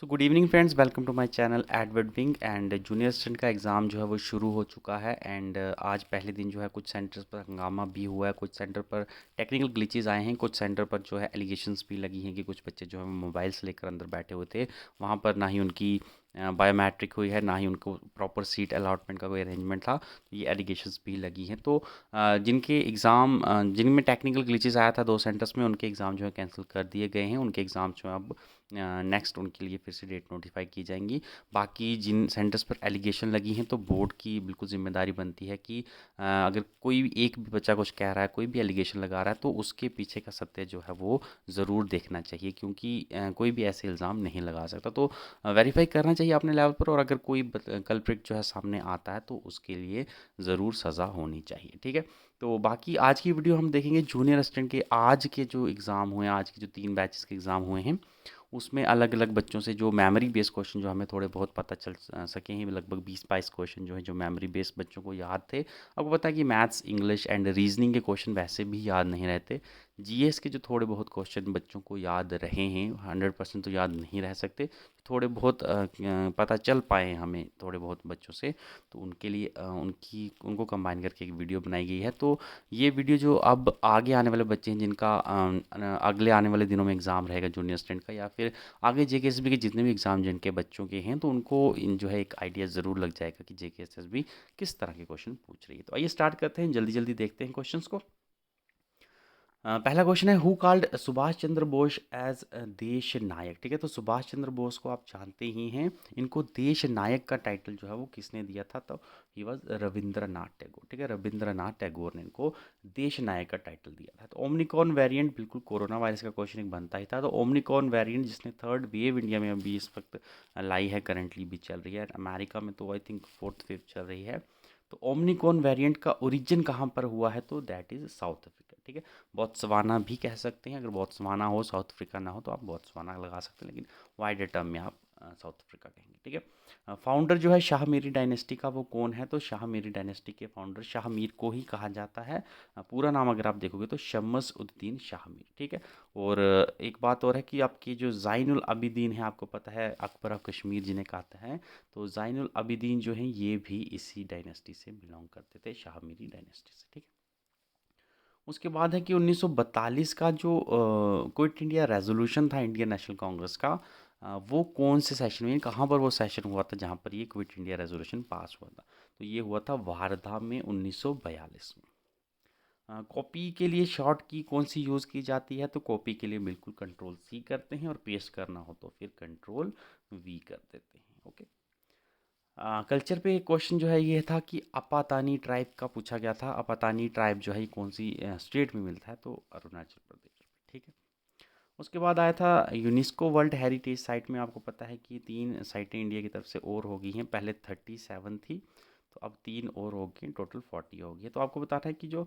So good evening friends, welcome to my channel Edward wing. And junior student का exam जो है वो शुरू हो चुका है। एंड आज पहले दिन जो है कुछ सेंटर्स पर हंगामा भी हुआ है, कुछ सेंटर पर टेक्निकल ग्लिचेस आए हैं, कुछ सेंटर पर जो है एलिगेशंस भी लगी हैं कि कुछ बच्चे जो है मोबाइल्स लेकर अंदर बैठे हुए थे। वहाँ पर ना ही उनकी बायोमेट्रिक हुई है, ना ही उनको प्रॉपर सीट अलॉटमेंट का कोई अरेंजमेंट था। तो ये एलिगेशंस भी लगी हैं। तो जिनके एग्ज़ाम जिनमें टेक्निकल ग्लिचेस आया था 2 सेंटर्स में, उनके एग्ज़ाम जो है कैंसिल कर दिए गए हैं। उनके एग्ज़ाम जो है अब नेक्स्ट उनके लिए फिर से डेट नोटिफाई की जाएंगी। बाकी जिन सेंटर्स पर एलिगेशन लगी हैं, तो बोर्ड की बिल्कुल जिम्मेदारी बनती है कि अगर कोई भी एक भी बच्चा कुछ कह रहा है, कोई भी एलिगेशन लगा रहा है, तो उसके पीछे का सत्य जो है वो ज़रूर देखना चाहिए, क्योंकि कोई भी ऐसे इल्ज़ाम नहीं लगा सकता। तो वेरीफाई करना चाहिए अपने लेवल पर, और अगर कोई कल्प्रिट जो है सामने आता है तो उसके लिए ज़रूर सज़ा होनी चाहिए। ठीक है। तो बाकी आज की वीडियो हम देखेंगे जूनियर असिस्टेंट के आज के जो एग्ज़ाम हुए हैं, आज के जो 3 बैचेस के एग्ज़ाम हुए हैं, उसमें अलग-अलग बच्चों से जो मेमोरी बेस्ड क्वेश्चन जो हमें थोड़े बहुत पता चल सके हैं। लगभग 20-22 क्वेश्चन जो है जो मेमोरी बेस्ड बच्चों को याद थे। आपको पता है कि मैथ्स, इंग्लिश एंड रीजनिंग के क्वेश्चन वैसे भी याद नहीं रहते। जीएस के जो थोड़े बहुत क्वेश्चन बच्चों को याद रहे हैं, 100% तो याद नहीं रह सकते। थोड़े बहुत पता चल पाए हैं हमें थोड़े बहुत बच्चों से, तो उनके लिए उनको कंबाइन करके एक वीडियो बनाई गई है। तो ये वीडियो जो अब आगे आने वाले बच्चे हैं, जिनका अगले आने वाले दिनों में एग्ज़ाम रहेगा जूनियर स्टूडेंट का, या फिर आगे जेकेएसएसबी के जितने भी एग्ज़ाम जिनके बच्चों के हैं, तो उनको इन जो है एक आइडिया ज़रूर लग जाएगा कि जेकेएसएसबी किस तरह के क्वेश्चन पूछ रही है। तो आइए स्टार्ट करते हैं, जल्दी जल्दी देखते हैं क्वेश्चंस को। पहला क्वेश्चन है, who called Subhash Chandra Bose as देश नायक। ठीक है, तो सुभाष चंद्र बोस को आप जानते ही हैं। इनको देश नायक का टाइटल जो है वो किसने दिया था? तो ही वॉज रविंद्रनाथ टैगोर। ठीक है, रविंद्रनाथ टैगोर ने इनको देश नायक का टाइटल दिया था। तो ओमनिकॉन वेरिएंट, बिल्कुल कोरोना वायरस का क्वेश्चन एक बनता ही था। तो ओमनिकॉन वेरिएंट जिसने थर्ड वेव इंडिया में अभी इस वक्त लाई है, करंटली भी चल रही है। अमेरिका में तो आई थिंक फोर्थ वेव चल रही है। तो ओमनिकॉन वेरिएंट का ओरिजिन कहाँ पर हुआ है? तो दैट इज़ साउथ अफ्रीका। ठीक है, बोत्सवाना भी कह सकते हैं। अगर बोत्सवाना हो, साउथ अफ्रीका ना हो, तो आप बोत्सवाना लगा सकते हैं, लेकिन वाइडर टर्म में आप साउथ अफ्रीका कहेंगे। ठीक है। फाउंडर जो है शाह मीरी डायनेस्टी का, वो कौन है? तो शाह मीरी डायनेस्टी के फाउंडर शाह मीर को ही कहा जाता है। पूरा नाम अगर आप देखोगे तो शम्स उद्दीन शाह मीर। ठीक है। और एक बात और है कि आपकी जो ज़ैनुल अबिदीन है, आपको पता है अकबर ऑफ कश्मीर जिन्हें कहते हैं, तो ज़ैनुल अबिदीन जो हैं ये भी इसी डायनेस्टी से बिलोंग करते थे, शाह मीरी डायनेस्टी से। ठीक है। उसके बाद है कि 1942 का जो क्विट इंडिया रेजोल्यूशन था इंडियन नेशनल कांग्रेस का, वो कौन से सेशन में, कहाँ पर वो सेशन हुआ था जहाँ पर ये क्विट इंडिया रेजोल्यूशन पास हुआ था? तो ये हुआ था वारधा में 1942 में। कॉपी के लिए शॉर्ट की कौन सी यूज़ की जाती है? तो कॉपी के लिए बिल्कुल कंट्रोल सी करते हैं, और पेस्ट करना हो तो फिर कंट्रोल वी कर देते हैं। ओके। कल्चर पे क्वेश्चन जो है ये था कि अपातानी ट्राइब का पूछा गया था। अपातानी ट्राइब जो है ये कौन सी स्टेट में मिलता है? तो अरुणाचल प्रदेश में। ठीक है। उसके बाद आया था यूनेस्को वर्ल्ड हेरिटेज साइट में। आपको पता है कि 3 साइटें इंडिया की तरफ से और हो गई हैं। पहले 37 थी, तो अब 3 और हो गई, टोटल 40 हो गई है। तो आपको बताना है कि जो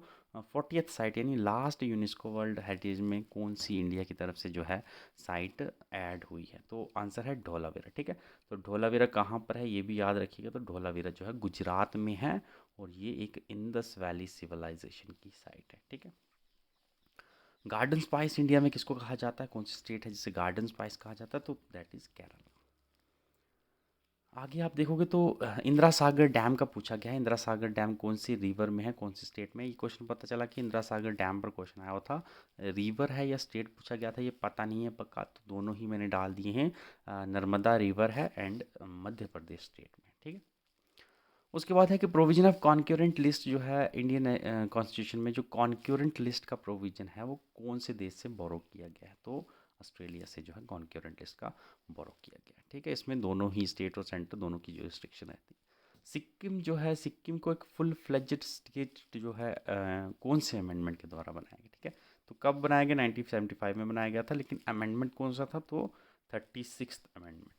40th साइट यानी लास्ट यूनेस्को वर्ल्ड हेरिटेज में कौन सी इंडिया की तरफ से जो है साइट ऐड हुई है? तो आंसर है धौलावीरा। ठीक है। तो धौलावीरा कहाँ पर है ये भी याद रखिएगा। तो धौलावीरा जो है गुजरात में है, और ये एक इंदस वैली सिविलाइजेशन की साइट है। ठीक है। गार्डन स्पाइस इंडिया में किसको कहा जाता है? कौन सी स्टेट है जिसे गार्डन स्पाइस कहा जाता है? तो दैट इज केरला। आगे आप देखोगे तो इंदिरा सागर डैम का पूछा गया है। इंदिरा सागर डैम कौन सी रिवर में है, कौन सी स्टेट में? ये क्वेश्चन पता चला कि इंदिरा सागर डैम पर क्वेश्चन आया हुआ था। रिवर है या स्टेट पूछा गया था, ये पता नहीं है पक्का, तो दोनों ही मैंने डाल दिए हैं। नर्मदा रिवर है, एंड मध्य प्रदेश स्टेट में। ठीक है। उसके बाद है कि प्रोविजन ऑफ कॉन्क्यूरेंट लिस्ट जो है इंडियन कॉन्स्टिट्यूशन में, जो कॉन्क्यूरेंट लिस्ट का प्रोविजन है वो कौन से देश से बोरो किया गया है? तो ऑस्ट्रेलिया से जो है कॉन्क्यूरेंट लिस्ट का बोरो किया गया है। ठीक है। इसमें दोनों ही स्टेट और सेंटर दोनों की जो रिस्ट्रिक्शन रहती है। सिक्किम जो है, सिक्किम को एक फुल फ्लेजेड स्टेट जो है कौन से अमेंडमेंट के द्वारा बनाया गया? ठीक है। तो कब बनाया गया? 1975 में बनाया गया था, लेकिन अमेंडमेंट कौन सा था? तो 36th अमेंडमेंट।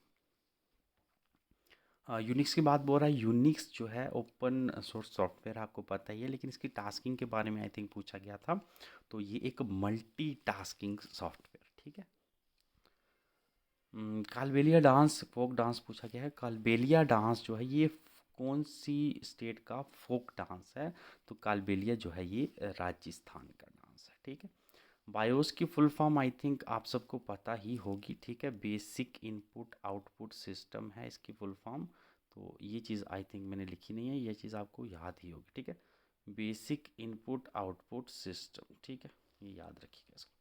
यूनिक्स की बात बोल रहा है। यूनिक्स जो है ओपन सोर्स सॉफ्टवेयर, आपको पता ही है, लेकिन इसकी टास्किंग के बारे में आई थिंक पूछा गया था। तो ये एक मल्टी टास्किंग सॉफ्टवेयर। ठीक है। कालबेलिया डांस, फोक डांस पूछा गया है। कालबेलिया डांस जो है ये कौन सी स्टेट का फोक डांस है? तो कालबेलिया जो है ये राजस्थान का डांस है। ठीक है। बायोस की फुल फॉर्म आई थिंक आप सबको पता ही होगी, ठीक है। बेसिक इनपुट आउटपुट सिस्टम है इसकी फुल फॉर्म। तो ये चीज़ आई थिंक मैंने लिखी नहीं है, ये चीज़ आपको याद ही होगी, ठीक है। बेसिक इनपुट आउटपुट सिस्टम, ठीक है, ये याद रखिएगा इसको।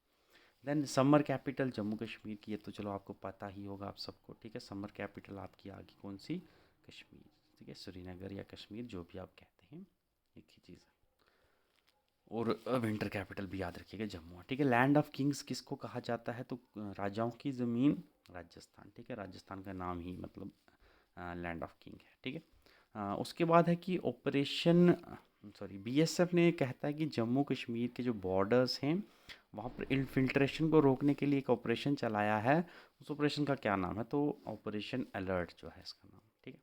Then summer capital Jammu Kashmir की, ये तो चलो आपको पता ही होगा आप सबको, ठीक है। समर कैपिटल आपकी आ गई कौन सी, कश्मीर, ठीक है। श्रीनगर या कश्मीर जो भी आप कहते हैं, एक ही चीज़ है। और विंटर कैपिटल भी याद रखिएगा जम्मू, ठीक है। लैंड ऑफ किंग्स किसको कहा जाता है, तो राजाओं की ज़मीन राजस्थान, ठीक है। राजस्थान का नाम ही मतलब लैंड ऑफ किंग है, ठीक है। उसके बाद है कि ऑपरेशन सॉरी बीएसएफ ने कहता है कि जम्मू कश्मीर के जो बॉर्डर्स हैं वहाँ पर इन्फिल्ट्रेशन को रोकने के लिए एक ऑपरेशन चलाया है। उस ऑपरेशन का क्या नाम है, तो ऑपरेशन अलर्ट जो है इसका नाम, ठीक है।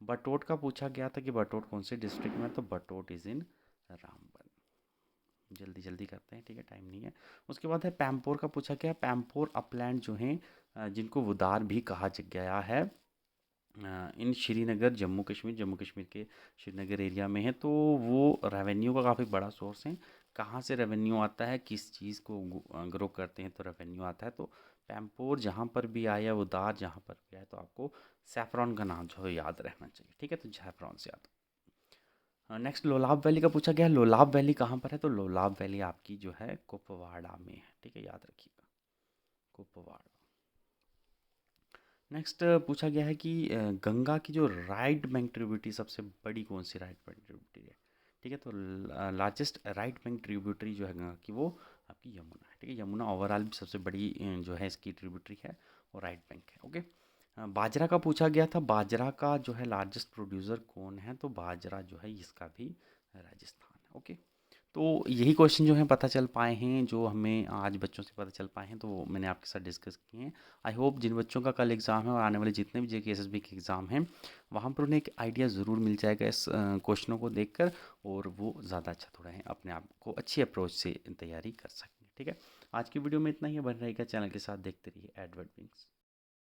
बटोट का पूछा गया था कि बटोट कौन से डिस्ट्रिक्ट में है, तो बटोट इज़ इन रामबन। जल्दी जल्दी करते हैं, ठीक है, टाइम नहीं है। उसके बाद है पैम्पोर का पूछा गया। पैम्पोर अपलैंड जो हैं जिनको वुदार भी कहा गया है, इन श्रीनगर जम्मू कश्मीर के श्रीनगर एरिया में है। तो वो रेवेन्यू का काफ़ी बड़ा सोर्स है। कहाँ से रेवेन्यू आता है, किस चीज़ को ग्रो करते हैं तो रेवेन्यू आता है। तो पैम्पोर जहाँ पर भी आया, वुदार जहाँ पर भी आया, तो आपको सैफरॉन का नाम जो है याद रहना चाहिए, ठीक है। तो सैफरॉन से आता है। नेक्स्ट लोलाब वैली का पूछा गया। लोलाब वैली कहाँ पर है, तो लोलाब वैली आपकी जो है कुपवाड़ा में है, ठीक है, याद रखिएगा, कुपवाड़ा। नेक्स्ट पूछा गया है कि गंगा की जो राइट बैंक ट्रिब्यूटरी सबसे बड़ी कौन सी राइट बैंक ट्रिब्यूटरी है, ठीक है। तो लार्जेस्ट राइट बैंक ट्रिब्यूटरी जो है गंगा की, वो आपकी यमुना है, ठीक है। यमुना ओवरऑल भी सबसे बड़ी जो है इसकी ट्रिब्यूटरी है, और राइट बैंक है, ओके। बाजरा का पूछा गया था। बाजरा का जो है लार्जेस्ट प्रोड्यूसर कौन है, तो बाजरा जो है इसका भी राजस्थान है, ओके। तो यही क्वेश्चन जो हैं पता चल पाए हैं, जो हमें आज बच्चों से पता चल पाए हैं, तो वो मैंने आपके साथ डिस्कस किए हैं। आई होप जिन बच्चों का कल एग्ज़ाम है और आने वाले जितने भी जेके एसएसबी के एग्ज़ाम हैं, वहाँ पर उन्हें एक आइडिया ज़रूर मिल जाएगा इस क्वेश्चनों को देखकर, और वो ज़्यादा अच्छा थोड़ा है अपने आप को अच्छी अप्रोच से तैयारी कर सकेंगे, ठीक है। आज की वीडियो में इतना ही, बन रहेगा चैनल के साथ, देखते रहिए एडवर्ड विंग्स।